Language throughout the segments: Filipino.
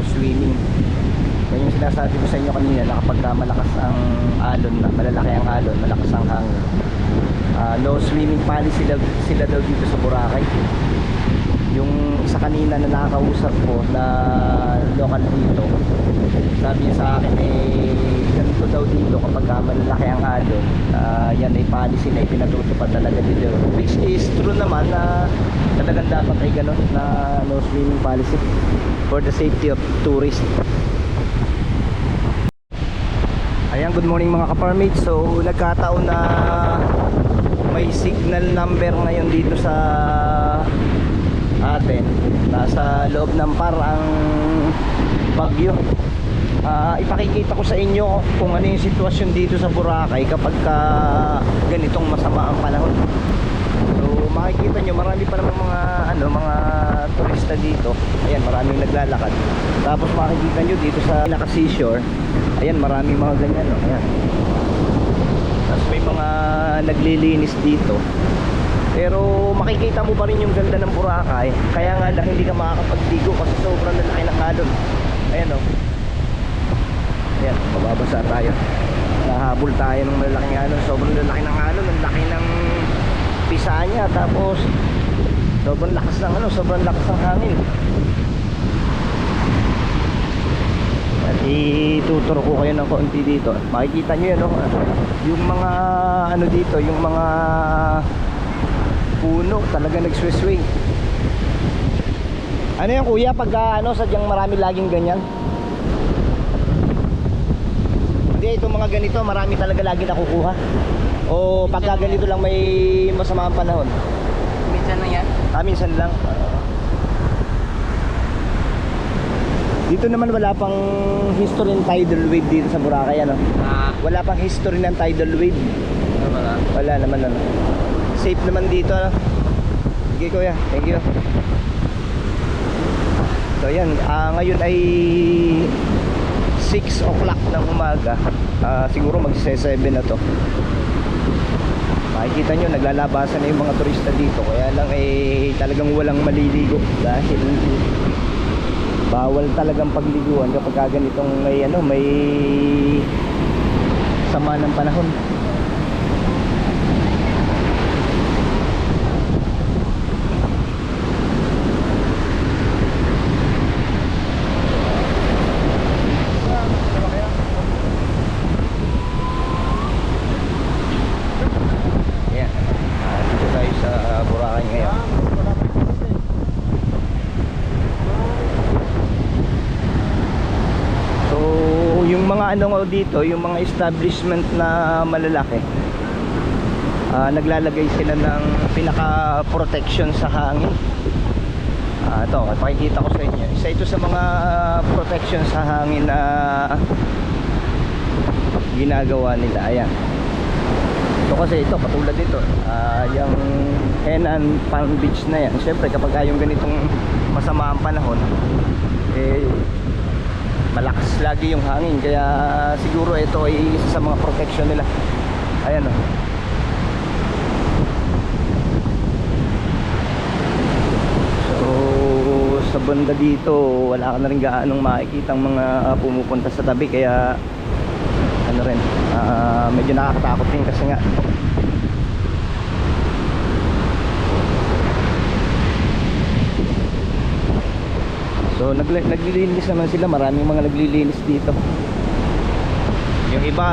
no swimming. Yan yung sinasabi ko sa inyo kanina na kapag malakas ang alon na, malalaki ang alon, malakas ang hangin, no swimming policy sila daw dito sa Boracay. Yung isa kanina na nakakausap ko na local dito, sabi niya sa akin ganito daw dito kapag malalaki ang alon, yan ay policy na ipinatutupad talaga dito, which is true naman na talagang dapat ay ganun na no swimming policy for the safety of tourists. Ayan, good morning mga ka-farmmates. So nagkataon na may signal number ngayon dito sa atin, nasa loob ng parang bagyo. Ipakikita ko sa inyo kung ano yung sitwasyon dito sa Boracay kapag ganitong masama ang panahon. So makikita nyo marami pa namang mga turista dito. Ayan, maraming naglalakad. Tapos makikita nyo dito sa seashore, ayan, maraming mga ganyan, no? Ayan. Tapos may mga naglilinis dito. Pero makikita mo pa rin yung ganda ng Boracay. Kaya nga lang hindi ka makakapagdigo kasi sobrang lalaki ng alon. Ayan, oh. Ayan, mababasa tayo. Nahabol tayo ng malaking alon. Sobrang lalaki ng alon. Ang laki ng pisa niya. Tapos sobrang lakas ng sobrang lakas ng hangin. At ituturo ko kayo ng konti dito. Makikita nyo yan, oh. Yung mga dito, yung mga puno talaga nagswiswing. Ano yan kuya pagka sadyang marami laging ganyan? Hindi, itong mga ganito marami talaga lagi nakukuha. O pagka ganito lang may masamang panahon? Minsan lang yan? Minsan lang. Dito naman wala pang history ng tidal wave dito sa Boracay, ano? Wala pang history ng tidal wave. Wala. Wala naman, ano? Safe naman dito, ano? Sige kuya, thank you. So yan, ngayon ay 6 o'clock ng umaga. Siguro mag-7 na to. Makikita nyo, naglalabasan na yung mga turista dito. Kaya lang talagang walang maliligo dahil bawal talagang pagliguan kapag ganitong may sama ng panahon. Dito yung mga establishment na malalaki, naglalagay sila ng pinaka protection sa hangin. Ito, pakikita ko sa inyo. Isa ito sa mga protection sa hangin na ginagawa nila. Ayan, ito kasi ito katulad dito, yung Henan Palm Beach na yan. Siyempre kapag yung ganitong masama ang panahon, malakas lagi yung hangin, kaya siguro ito ay isa sa mga protection nila. Ayan, oh. So sa banda dito wala ka na rin gaanong makikitang mga pumupunta sa tabi, kaya medyo nakakatakot din kasi nga so naglilinis naman sila, maraming mga naglilinis dito. Yung iba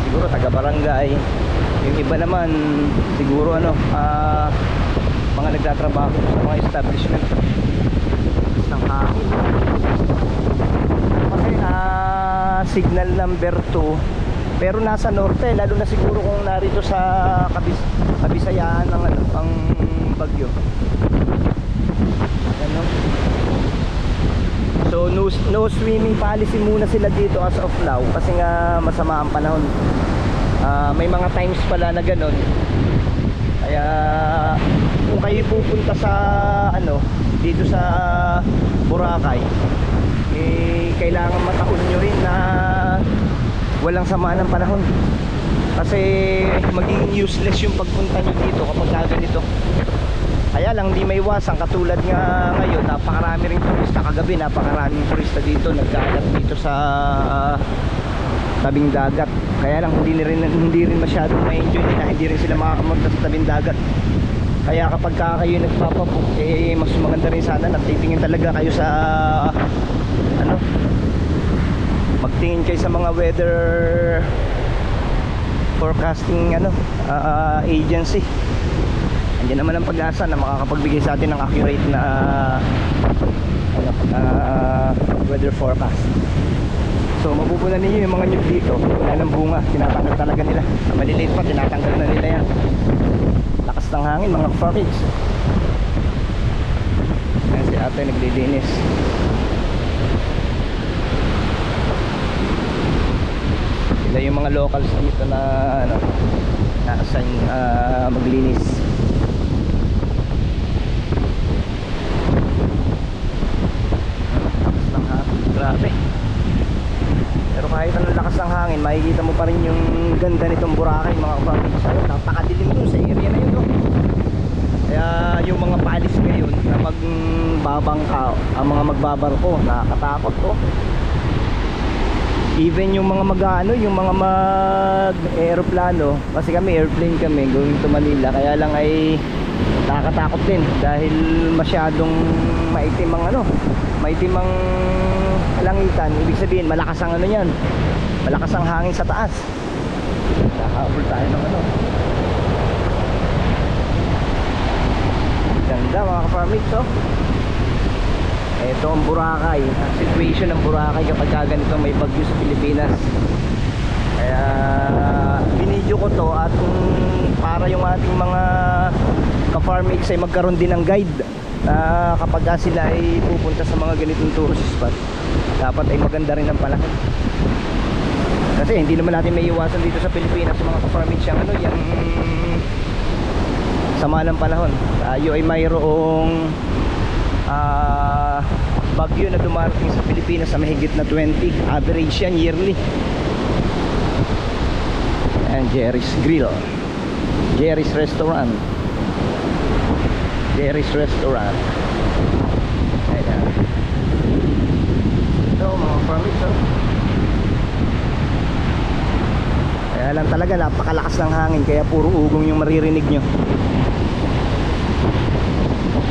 siguro taga barangay, yung iba naman siguro mga nagtatrabaho sa mga establishment ng hangin. Kasi signal number 2 pero nasa norte, lalo na siguro kung narito sa kabisayaan ng ang bagyo. Ano? So no swimming policy muna sila dito as of now kasi nga masama ang panahon. May mga times pala na ganun. Kaya kung kayo pupunta sa dito sa Boracay, kailangan mataon nyo rin na walang sama ng panahon. Kasi magiging useless yung pagpunta nyo dito kapag ganito. Kaya Kaya lang hindi may iwasan, katulad nga ngayon, napakarami ring turista. Kagabi napakaraming turista dito, nagkalat dito sa tabing dagat. Kaya lang hindi rin masyadong ma-enjoy nila, hindi rin sila makakamunta sa tabing dagat. Kaya kapag kayo nagpapabook, mas maganda rin sana na titingin talaga kayo sa magtingin kayo sa mga weather forecasting agency. Andiyan naman ang pag-asa na makakapagbigay sa atin ng accurate na weather forecast. So mapupunan ninyo yung mga nyug dito, wala ng bunga, tinatanggal talaga nila. Maliliit pa, tinatanggal na nila yan. Lakas ng hangin mga farmers. Ayan si ate naglilinis. Sila yung mga locals dito na na-assign maglinis. Lakas ng hangin, grabe. Pero kahit anong lakas ng hangin, makikita mo pa rin yung ganda nitong Boracay mga farmers. Napakadilim dun sa area na yun, no? Kaya yung mga palis ngayon na magbabangka, ang mga magbabarko, nakakatakot to. Even yung mga yung mga mag-aeroplano, kasi kami airplane kami going to Manila, kaya lang ay nakakatakot din dahil masyadong maitim ang maitim ang langitan. Ibig sabihin malakas ang niyan, malakas ang hangin sa taas. Nakahabol tayo ng ganda mga ka-farmix. Ito ang Boracay, ang situation ng Boracay kapag ganito may bagyo sa Pilipinas. Kaya binidyo ko to at para yung ating mga ka-farmix ay magkaroon din ng guide na kapag sila ay pupunta sa mga ganitong tourist spot, dapat ay maganda rin ang panahon. Kasi hindi naman natin may iwasan dito sa Pilipinas sa mga ka-farmix yung yung sama ng panahon. Tayo ay mayroong bagyo na dumarating sa Pilipinas sa mahigit na 20, average yan yearly. And Jerry's Grill, Jerry's Restaurant, Jerry's Restaurant. Ayan. Ito mga farmers, kaya lang talaga napakalakas ng hangin, kaya puro ugong yung maririnig nyo.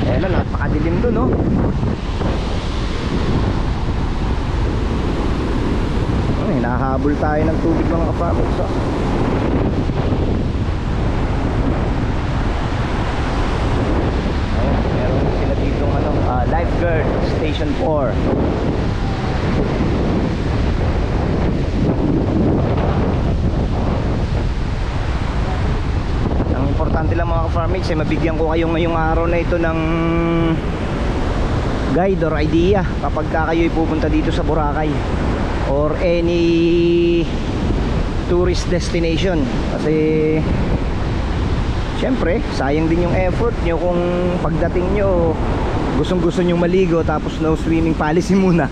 Ayan lang, napakadilim dun, no? Hinahabol tayo ng tubig mga ka-farmers, meron sila ditong lifeguard station 4. Ang importante lang mga ka-farmers ay mabigyan ko kayo ngayong araw na ito ng guide or idea kapag kayo pupunta dito sa Boracay or any tourist destination. Kasi syempre sayang din yung effort nyo kung pagdating nyo gustong gusto nyo maligo tapos no swimming policy muna.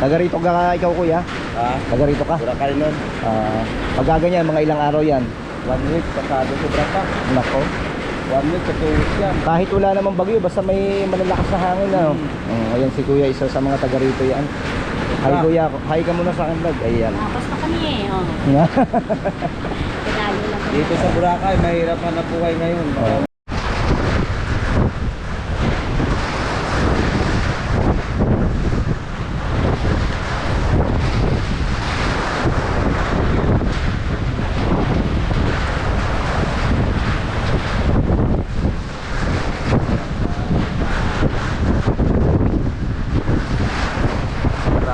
Taga rito ka ikaw kuya? Taga rito ka? Boracay nun. Pagkaganyan mga ilang araw yan? 1 week, pasado sobra pa. Nako, 1 week sa 2 weeks yan. kahit wala namang bagyo basta may malalakas na hangin na. Ayan si kuya, isa sa mga taga rito yan. Hi kuya, hi ka muna sa akin vlog. Ayan. Basta kami Tagalog lang kami. Dito sa Boracay, mahirap na buhay ngayon.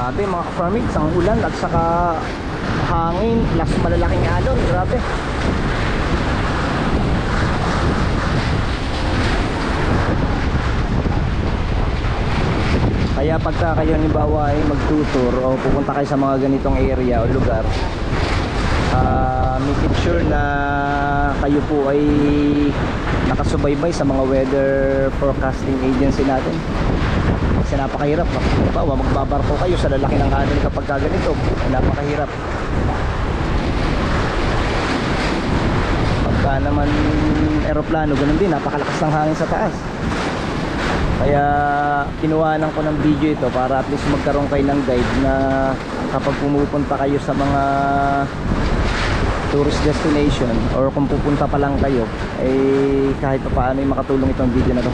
Grabe mga ka-farmix, ang ulan at saka hangin plus malalaking alon, grabe. Kaya pagka kayo halimbawa ay mag-tutor o pupunta kayo sa mga ganitong area o lugar, make it sure na kayo po ay nakasubaybay sa mga weather forecasting agency natin. Kasi napakahirap. Halimbawa magbabarko kayo sa lalaki ng alon kapag ganito, napakahirap. baba naman eroplano, ganun din, napakalakas ng hangin sa taas. Kaya kinuhanan ko ng video ito para at least magkaroon kayo ng guide na kapag pumupunta kayo sa mga tourist destination or kung pupunta pa lang kayo, eh kahit pa paano ay makatulong itong video na to.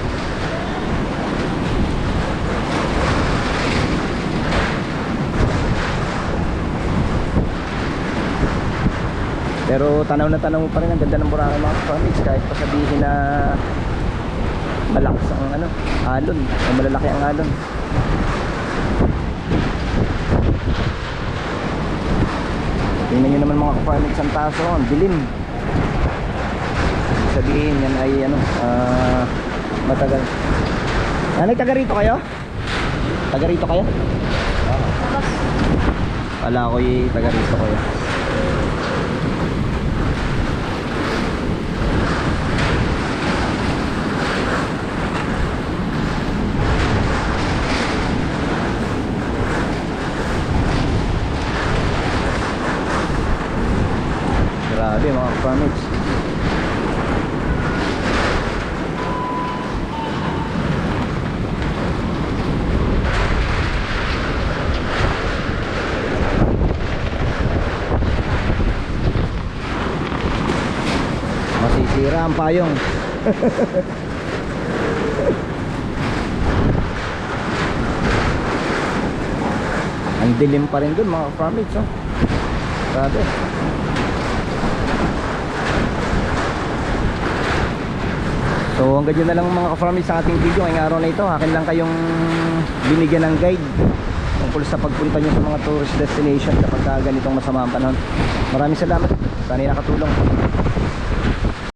Pero tanaw na tanaw mo pa rin ang ganda ng Boracay mga ka-farmers, kahit pa sabihin na malakas ang ano, alon o malalaki ang alon. Tingnan nyo naman mga ka-farmers ang taso, ang dilim. Ibig sabihin yan ay ano, matagal. Nanay, taga rito kayo? Taga rito kayo? Kala ko yung taga rito kayo. Grabe mga farmers. Masisira ang payong. Ang dilim pa rin dun mga farmers, oh. Grabe. So hanggang dyan na lang mga ka-farmers sa ating video ngayong araw na ito. Akin lang kayong binigyan ng guide tungkol sa pagpunta nyo sa mga tourist destination kapag ganitong masama ang panahon. Maraming salamat. Sana nakatulong.